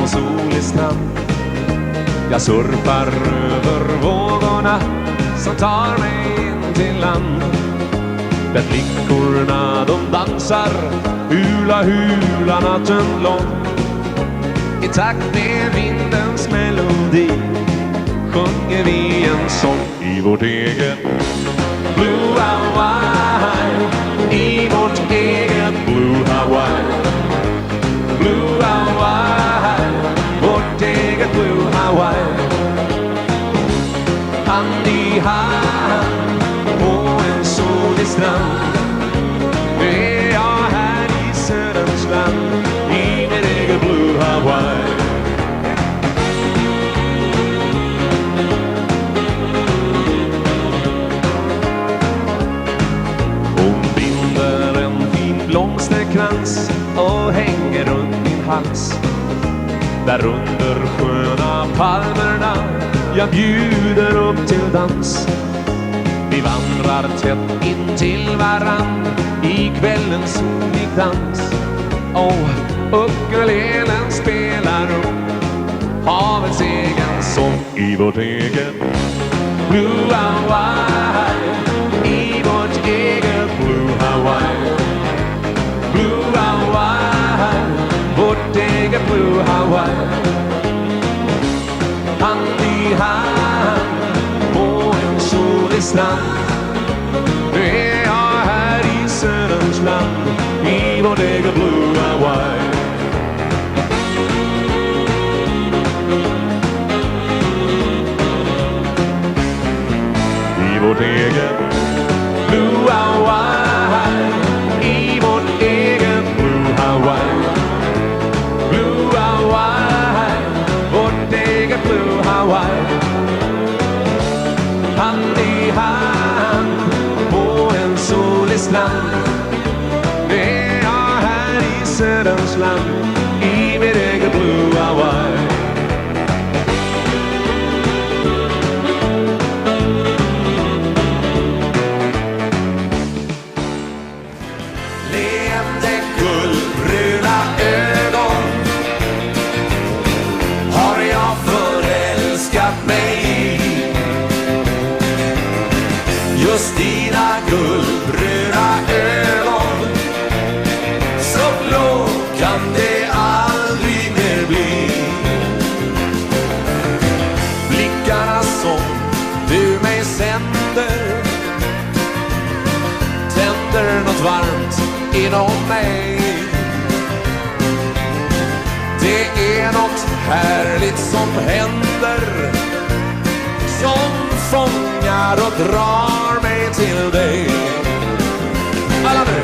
en solig strand. Jag surfar över vågorna som tar mig in till land. Där flickorna de dansar hula hula natten lång. I takt med vindens melodi sjunger vi en sång i vårt eget Blue Hawaii. I vårt eget Blue Hawaii. Blue Hawaii, vårt eget Blue Hawaii. Hand i hand på en solig strand. Nu är jag här i söderns land, i mitt eget Blue Hawaii. Hon binder en fin blomsterkrans och hänger runt min hals. Där under sköna palmerna jag bjuder upp till dans. Vi vandrar tätt in till varann i kvällens solig dans. Och ukulelen spelar upp havets egen sång i vårt eget Blue Hawaii. I vårt eget Blue Hawaii. Blue Hawaii, vårt eget Blue Hawaii. Hand i hand på en solig strand. Nu är jag här i söderns land, i vårt eget Blue Hawaii. I vårt eget Blue Hawaii. I vårt eget Blue Hawaii. Blue Hawaii, vårt eget Blue Hawaii. Hand i hand på en solig strand. Nu är jag här i söderns land, i mitt eget Blue Hawaii. Leende guldbruna ögon har jag förälskat mig i. Just dina guldbruna ögon, så blå kan det aldrig mer bli. Blickarna som du mig sänder tänder något varmt inom mig. Det är något härligt som händer, som fångar och drar mig till dig. Alla nu!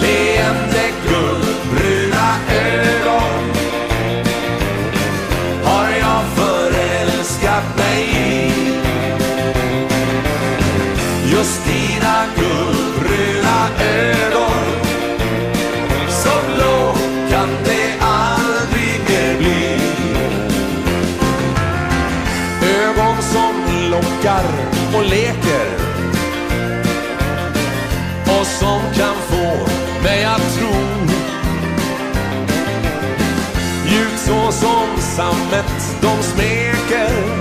Leende guldbruna ögon har jag förälskat mig i. Just dina guldbruna ögon, så blå kan det aldrig mer bli. Ögon som lockar och leker, och som kan få mig att tro. Djupt så som sammet de smeker